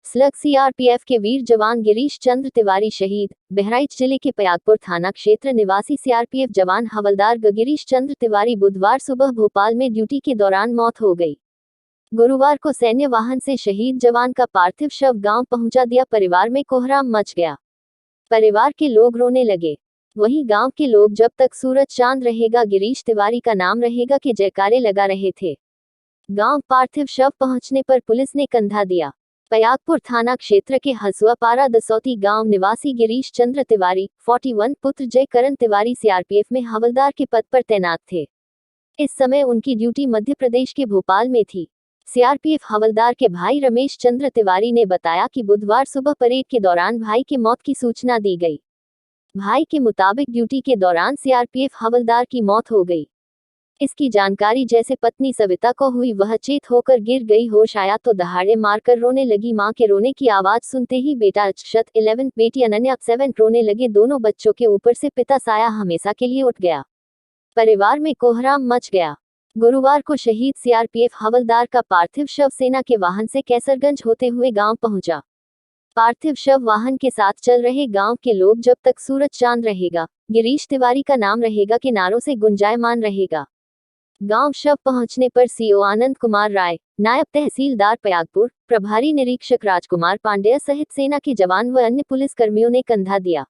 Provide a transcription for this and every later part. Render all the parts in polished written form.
Slug CRPF के वीर जवान गिरीश चंद्र तिवारी शहीद। बहराइच जिले के पयागपुर थाना क्षेत्र निवासी सीआरपीएफ जवान हवलदार गिरीश चंद्र तिवारी बुधवार सुबह भोपाल में ड्यूटी के दौरान मौत हो गई। गुरुवार को सैन्य वाहन से शहीद जवान का पार्थिव शव गांव पहुंचा दिया। परिवार में कोहराम मच गया। परिवार के लोग रोने लगे। वहीं गांव के लोग जब तक सूरज चांद रहेगा गिरीश तिवारी का नाम रहेगा के जयकारे लगा रहे थे। गांव पार्थिव शव पहुंचने पर पुलिस ने कंधा दिया। पयागपुर थाना क्षेत्र के हसुआपारा दसौती गांव निवासी गिरीश चंद्र तिवारी 41 पुत्र जय करण तिवारी सीआरपीएफ में हवलदार के पद पर तैनात थे। इस समय उनकी ड्यूटी मध्य प्रदेश के भोपाल में थी। सीआरपीएफ हवलदार के भाई रमेश चंद्र तिवारी ने बताया कि बुधवार सुबह परेड के दौरान भाई की मौत की सूचना दी गई। भाई के मुताबिक ड्यूटी के दौरान सीआरपीएफ हवलदार की मौत हो गई। इसकी जानकारी जैसे पत्नी सविता को हुई वह चेत होकर गिर गई। होश आया तो दहाड़े मारकर रोने लगी। मां के रोने की आवाज सुनते ही बेटा अक्षत 11 बेटी अनन्या 7 रोने लगे। दोनों बच्चों के ऊपर से पिता साया हमेशा के लिए उठ गया। परिवार में कोहराम मच गया। गुरुवार को शहीद सीआरपीएफ हवलदार का पार्थिव शव सेना के वाहन से कैसरगंज होते हुए गांव पहुंचा। पार्थिव शव वाहन के साथ चल रहे गांव के लोग जब तक सूरज चांद रहेगा गिरीश तिवारी का नाम रहेगा के नारों से गुंजायमान रहेगा। गांव शव पहुंचने पर सीओ आनंद कुमार राय, नायब तहसीलदार पयागपुर, प्रभारी निरीक्षक राजकुमार पांडेय सहित सेना के जवान व अन्य पुलिस कर्मियों ने कंधा दिया।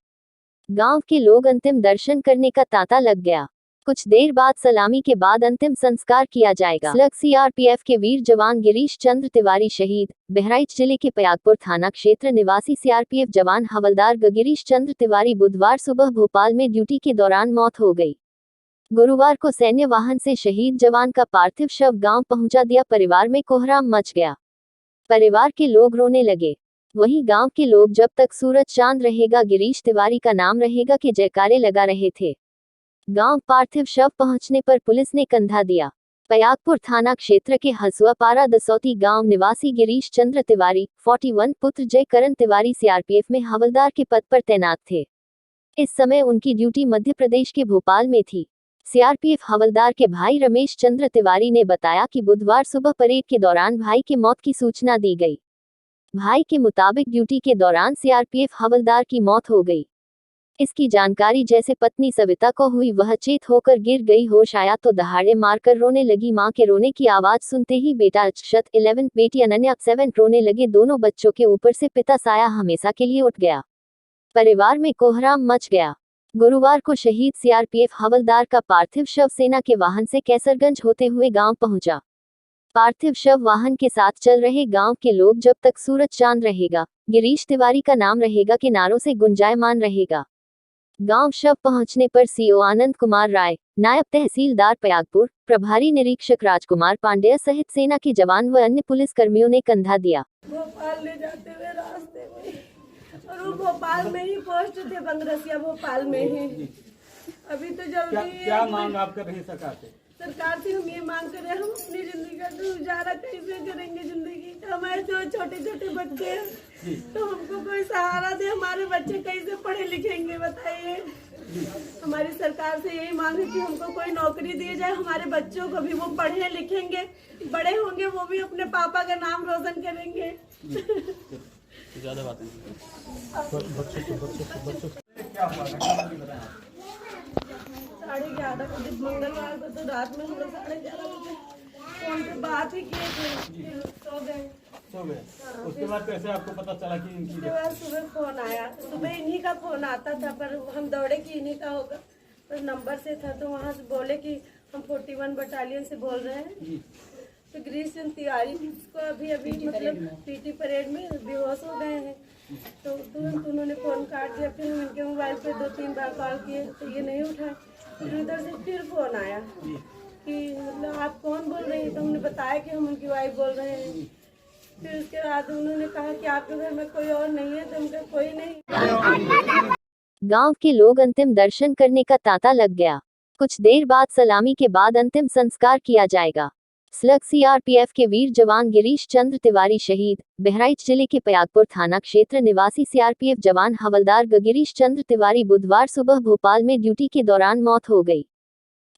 गांव के लोग अंतिम दर्शन करने का तांता लग गया। कुछ देर बाद सलामी के बाद अंतिम संस्कार किया जाएगा। स्लग सीआरपीएफ के वीर जवान गिरीश चंद्र तिवारी शहीद। बहराइच जिले के पयागपुर थाना क्षेत्र निवासी सीआरपीएफ जवान हवलदार गिरीश चंद्र तिवारी बुधवार सुबह भोपाल में ड्यूटी के दौरान मौत हो गई। गुरुवार को सैन्य वाहन से शहीद जवान का पार्थिव शव गांव पहुंचा दिया। परिवार में कोहराम मच गया। परिवार के लोग रोने लगे। वहीं गांव के लोग जब तक सूरज चांद रहेगा गिरीश तिवारी का नाम रहेगा के जयकारे लगा रहे थे। गांव पार्थिव शव पहुंचने पर पुलिस ने कंधा दिया। पयागपुर थाना क्षेत्र के हसुआपारा दसौती गांव निवासी गिरीश चंद्र तिवारी 41 पुत्र जय करण तिवारी सीआरपीएफ में हवलदार के पद पर तैनात थे। इस समय उनकी ड्यूटी मध्य प्रदेश के भोपाल में थी। सीआरपीएफ हवलदार के भाई रमेश चंद्र तिवारी ने बताया कि बुधवार सुबह परेड के दौरान भाई की मौत की सूचना दी गई। भाई के मुताबिक ड्यूटी के दौरान सीआरपीएफ हवलदार की मौत हो गई। इसकी जानकारी जैसे पत्नी सविता को हुई वह चेत होकर गिर गई। होश आया तो दहाड़े मारकर रोने लगी। मां के रोने की आवाज सुनते ही बेटा अक्षत 11 बेटी अनन्या 7 रोने लगे। दोनों बच्चों के ऊपर से पिता साया हमेशा के लिए उठ गया। परिवार में कोहराम मच गया। गुरुवार को शहीद सीआरपीएफ हवलदार का पार्थिव शव सेना के वाहन से कैसरगंज होते हुए गांव पहुंचा। पार्थिव शव वाहन के साथ चल रहे गांव के लोग जब तक सूरज चांद रहेगा गिरीश तिवारी का नाम रहेगा के नारों से गुंजायमान रहेगा। गांव शव पहुंचने पर सीओ आनंद कुमार राय, नायब तहसीलदार पयागपुर, प्रभारी निरीक्षक राजकुमार पांडेय सहित सेना के जवान व अन्य पुलिस कर्मियों ने कंधा दिया। भोपाल ले जाते हुए रास्ते में और वो भोपाल में ही पोस्ट थे, बंगरसिया भोपाल में ही। अभी तो जल्दी क्या मांग आप कर रहे हैं सरकार से हम ये मांग कर रहे हैं, हम अपनी जिंदगी का गुजारा कैसे करेंगे। जिंदगी का हमारे जो छोटे छोटे बच्चे हैं तो हमको कोई सहारा दे। हमारे बच्चे कैसे पढ़े लिखेंगे बताइए। हमारी सरकार से यही मांग है कि हमको कोई नौकरी दी जाए। हमारे बच्चों को भी वो पढ़े लिखेंगे, बड़े होंगे, वो भी अपने पापा का नाम रोशन करेंगे। ज्यादा बात साढ़े 11 बजे मंगलवार को तो रात में हम लोग 11:30 बजे फोन पे बात ही किए थे, सो गए। उसके बाद कैसे आपको पता चला कि इनकी? उसके बाद सुबह फोन आया। सुबह इन्हीं का फोन आता था पर हम दौड़े कि इन्हीं का होगा, पर नंबर से था तो वहाँ से बोले कि हम 41 बटालियन से बोल रहे हैं। तो गिरीश चंद्र तिवारी को अभी मतलब पीटी परेड में बेहोश हो गए हैं। तो तुरंत उन्होंने फोन काट दिया। फिर हम इनके मोबाइल पे 2-3 बार कॉल किए तो ये नहीं उठाए। फिर उधर से फिर फोन आया कि मतलब आप कौन बोल रही हैं। तो हमने बताया कि हम उनकी वाइफ बोल रहे हैं। फिर उसके बाद उन्होंने कहा कि आपके घर में कोई और नहीं है। तो उनका कोई नहीं। गांव के लोग अंतिम दर्शन करने का तांता लग गया। कुछ देर बाद सलामी के बाद अंतिम संस्कार किया जाएगा। स्लग सीआरपीएफ के वीर जवान गिरीश चंद्र तिवारी शहीद। बहराइच जिले के पयागपुर थाना क्षेत्र निवासी सीआरपीएफ जवान हवलदार गिरीश चंद्र तिवारी बुधवार सुबह भोपाल में ड्यूटी के दौरान मौत हो गई।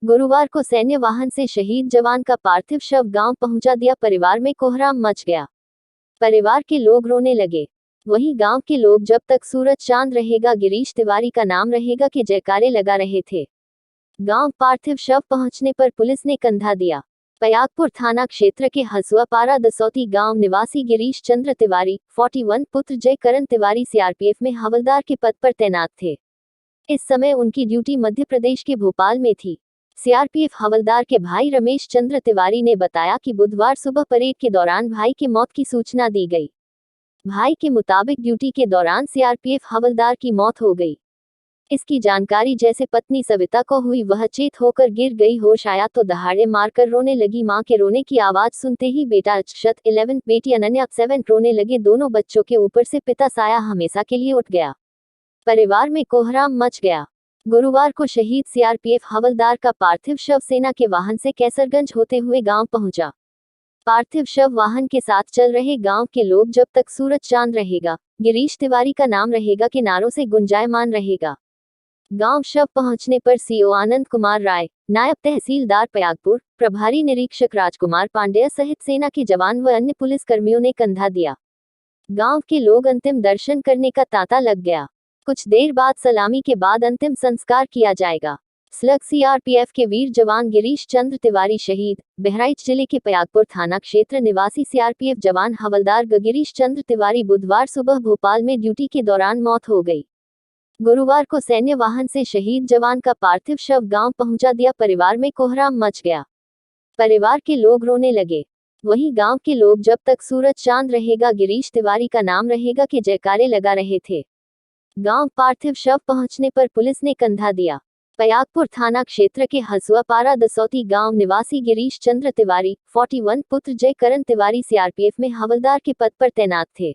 गुरुवार को सैन्य वाहन से शहीद जवान का पार्थिव शव गांव पहुंचा दिया। परिवार में कोहराम मच गया। परिवार के लोग रोने लगे। वहीं गांव के लोग जब तक सूरज चांद रहेगा गिरीश तिवारी का नाम रहेगा के जयकारे लगा रहे थे। गांव पार्थिव शव पहुंचने पर पुलिस ने कंधा दिया। पयागपुर थाना क्षेत्र के हसुआपारा दसौती गांव निवासी गिरीश चंद्र तिवारी 41 पुत्र जय करण तिवारी सीआरपीएफ में हवलदार के पद पर तैनात थे। इस समय उनकी ड्यूटी मध्य प्रदेश के भोपाल में थी। सीआरपीएफ हवलदार के भाई रमेश चंद्र तिवारी ने बताया कि बुधवार सुबह परेड के दौरान भाई की मौत की सूचना दी गई। भाई के मुताबिक ड्यूटी के दौरान सीआरपीएफ हवलदार की मौत हो गई। इसकी जानकारी जैसे पत्नी सविता को हुई, वह चेत होकर गिर गई। होश आया तो दहाड़े मारकर रोने लगी। मां के रोने की आवाज सुनते ही बेटा अक्षत 11, बेटी अनन्या 7 रोने लगे। दोनों बच्चों के ऊपर से पिता साया हमेशा के लिए उठ गया। परिवार में कोहराम मच गया। गुरुवार को शहीद सीआरपीएफ हवलदार का पार्थिव शव सेना के वाहन से कैसरगंज होते हुए गांव पहुंचा। पार्थिव शव वाहन के साथ चल रहे गांव के लोग जब तक सूरज चांद रहेगा, गिरीश तिवारी का नाम रहेगा के नारों से गुंजायमान रहेगा। गांव शव पहुंचने पर सीओ आनंद कुमार राय, नायब तहसीलदार पयागपुर, प्रभारी निरीक्षक राजकुमार पांडेय सहित सेना के जवान व अन्य पुलिस कर्मियों ने कंधा दिया। गांव के लोग अंतिम दर्शन करने का तांता लग गया। कुछ देर बाद सलामी के बाद अंतिम संस्कार किया जाएगा। स्लग सीआरपीएफ के वीर जवान गिरीश चंद्र तिवारी शहीद। बहराइच जिले के पयागपुर थाना क्षेत्र निवासी सीआरपीएफ जवान हवलदार गिरीश चंद्र तिवारी बुधवार सुबह भोपाल में ड्यूटी के दौरान मौत हो गई। गुरुवार को सैन्य वाहन से शहीद जवान का पार्थिव शव गांव पहुंचा दिया। परिवार में कोहराम मच गया। परिवार के लोग रोने लगे। वहीं गांव के लोग जब तक सूरज चांद रहेगा गिरीश तिवारी का नाम रहेगा के जयकारे लगा रहे थे। गांव पार्थिव शव पहुंचने पर पुलिस ने कंधा दिया। पयागपुर थाना क्षेत्र के हसुआपारा दसौती गांव निवासी गिरीश चंद्र तिवारी 41 पुत्र जय करण तिवारी सीआरपीएफ में हवलदार के पद पर तैनात थे।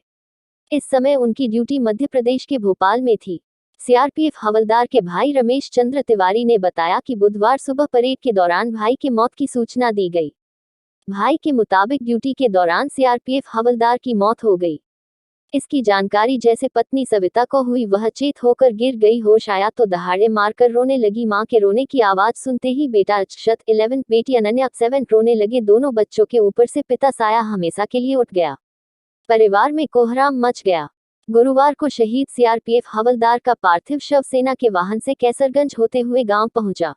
इस समय उनकी ड्यूटी मध्य प्रदेश के भोपाल में थी। सीआरपीएफ हवलदार के भाई रमेश चंद्र तिवारी ने बताया कि बुधवार सुबह परेड के दौरान भाई की मौत की सूचना दी गई। भाई के मुताबिक ड्यूटी के दौरान सीआरपीएफ हवलदार की मौत हो गई। इसकी जानकारी जैसे पत्नी सविता को हुई, वह चेत होकर गिर गई। होश आया तो दहाड़े मारकर रोने लगी। मां के रोने की आवाज सुनते ही बेटा अक्षत 11, बेटी अनन्या 7 रोने लगे। दोनों बच्चों के ऊपर से पिता साया हमेशा के लिए उठ गया। परिवार में कोहराम मच गया। गुरुवार को शहीद सीआरपीएफ हवलदार का पार्थिव शव सेना के वाहन से कैसरगंज होते हुए गांव पहुंचा।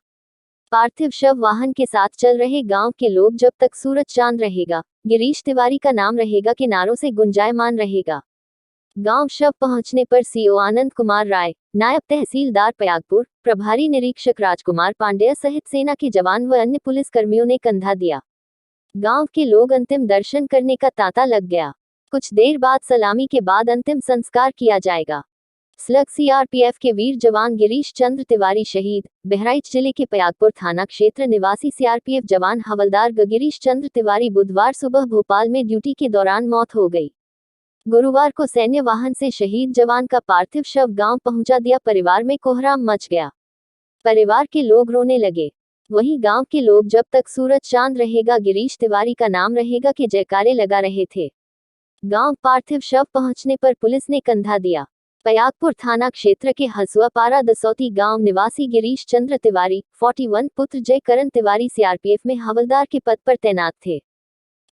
पार्थिव शव वाहन के साथ चल रहे गांव के लोग जब तक सूरज चांद रहेगा, गिरीश तिवारी का नाम रहेगा के नारों से गुंजायमान रहेगा। गांव शव पहुंचने पर सीओ आनंद कुमार राय, नायब तहसीलदार पयागपुर, प्रभारी निरीक्षक राजकुमार पांडेय सहित सेना के जवान व अन्य पुलिस कर्मियों ने कंधा दिया। गांव के लोग अंतिम दर्शन करने का तांता लग गया। कुछ देर बाद सलामी के बाद अंतिम संस्कार किया जाएगा। स्लग सीआरपीएफ के वीर जवान गिरीश चंद्र तिवारी शहीद। बहराइच जिले के पयागपुर थाना क्षेत्र निवासी सीआरपीएफ जवान हवलदार गिरीश चंद्र तिवारी बुधवार सुबह भोपाल में ड्यूटी के दौरान मौत हो गई। गुरुवार को सैन्य वाहन से शहीद जवान का पार्थिव शव गांव पहुंचा दिया। परिवार में कोहराम मच गया। परिवार के लोग रोने लगे। वहीं गांव के लोग जब तक सूरज चांद रहेगा गिरीश तिवारी का नाम रहेगा के जयकारे लगा रहे थे। गांव पार्थिव शव पहुंचने पर पुलिस ने कंधा दिया। पयागपुर थाना क्षेत्र के हसुआपारा दसौती गांव निवासी गिरीश चंद्र तिवारी 41 पुत्र जय करण तिवारी सीआरपीएफ में हवलदार के पद पर तैनात थे।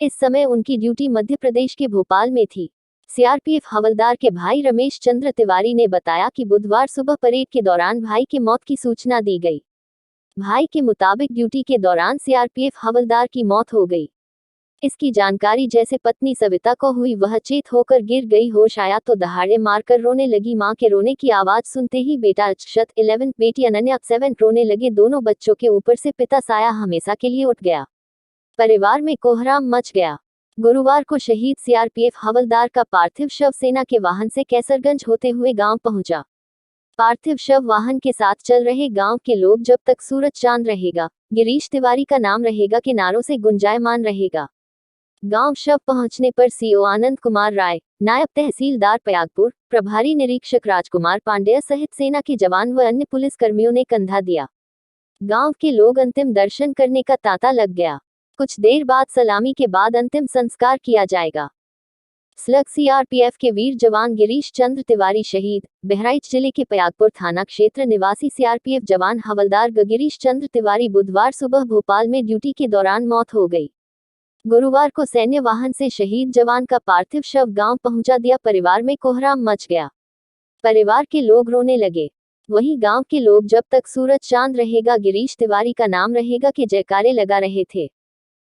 इस समय उनकी ड्यूटी मध्य प्रदेश के भोपाल में थी। सीआरपीएफ हवलदार के भाई रमेश चंद्र तिवारी ने बताया कि बुधवार सुबह परेड के दौरान भाई की मौत की सूचना दी गई। भाई के मुताबिक ड्यूटी के दौरान सीआरपीएफ हवलदार की मौत हो गई। इसकी जानकारी जैसे पत्नी सविता को हुई, वह चेत होकर गिर गई। होश आया तो दहाड़े मारकर रोने लगी। मां के रोने की आवाज सुनते ही बेटा अक्षत 11, बेटी अनन्या 7 रोने लगे। दोनों बच्चों के ऊपर से पिता साया हमेशा के लिए उठ गया। परिवार में कोहराम मच गया। गुरुवार को शहीद सीआरपीएफ हवलदार का पार्थिव शव सेना के वाहन से कैसरगंज होते हुए गांव पहुंचा। पार्थिव शव वाहन के साथ चल रहे गांव के लोग जब तक सूरज चांद रहेगा, गिरीश तिवारी का नाम रहेगा के नारों से गुंजायमान रहेगा। गांव शव पहुंचने पर सीओ आनंद कुमार राय, नायब तहसीलदार पयागपुर, प्रभारी निरीक्षक राजकुमार पांडेय सहित सेना के जवान व अन्य पुलिस कर्मियों ने कंधा दिया। गांव के लोग अंतिम दर्शन करने का तांता लग गया। कुछ देर बाद सलामी के बाद अंतिम संस्कार किया जाएगा। स्लग सीआरपीएफ के वीर जवान गिरीश चंद्र तिवारी शहीद। बहराइच जिले के पयागपुर थाना क्षेत्र निवासी सीआरपीएफ जवान हवलदार गिरीश चंद्र तिवारी बुधवार सुबह भोपाल में ड्यूटी के दौरान मौत हो गई। गुरुवार को सैन्य वाहन से शहीद जवान का पार्थिव शव गांव पहुंचा दिया। परिवार में कोहराम मच गया। परिवार के लोग रोने लगे। वहीं गांव के लोग जब तक सूरज चांद रहेगा गिरीश तिवारी का नाम रहेगा के जयकारे लगा रहे थे।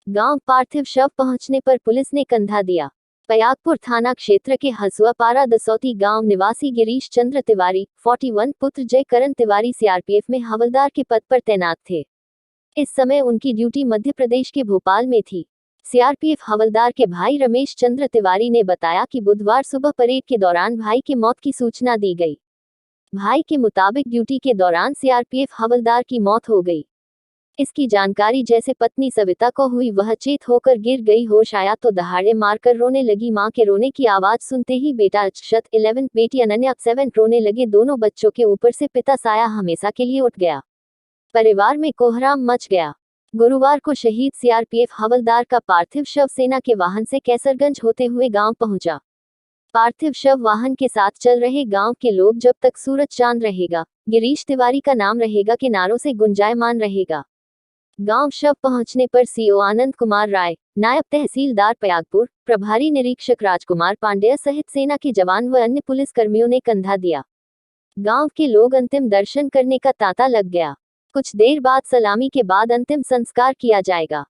गांव पार्थिव शव पहुंचने पर पुलिस ने कंधा दिया। पयागपुर थाना क्षेत्र के हसुआपारा दसौती गांव निवासी गिरीश चंद्र तिवारी 41 पुत्र जय करण तिवारी सीआरपीएफ में हवलदार के पद पर तैनात थे। इस समय उनकी ड्यूटी मध्य प्रदेश के भोपाल में थी। सीआरपीएफ हवलदार के भाई रमेश चंद्र तिवारी ने बताया कि बुधवार सुबह परेड के दौरान भाई के मौत की सूचना दी गई। भाई के मुताबिक ड्यूटी के दौरान सीआरपीएफ हवलदार की मौत हो गई। इसकी जानकारी जैसे पत्नी सविता को हुई वह चेत होकर गिर गई। होश आया तो दहाड़े मारकर रोने लगी। मां के रोने की आवाज सुनते ही बेटा अक्षत 11 बेटी अनन्या 7 रोने लगे। दोनों बच्चों के ऊपर से पिता साया हमेशा के लिए उठ गया। परिवार में कोहराम मच गया। गुरुवार को शहीद सीआरपीएफ हवलदार का पार्थिव शव सेना के वाहन से कैसरगंज होते हुए गांव पहुंचा। पार्थिव शव वाहन के साथ चल रहे गांव के लोग जब तक सूरज चांद रहेगा, गिरीश तिवारी का नाम रहेगा के नारों से गुंजायमान रहेगा। गांव शव पहुंचने पर सीओ आनंद कुमार राय, नायब तहसीलदार पयागपुर, प्रभारी निरीक्षक राजकुमार पांडेय सहित सेना के जवान व अन्य पुलिस कर्मियों ने कंधा दिया। गांव के लोग अंतिम दर्शन करने का तांता लग गया। कुछ देर बाद सलामी के बाद अंतिम संस्कार किया जाएगा।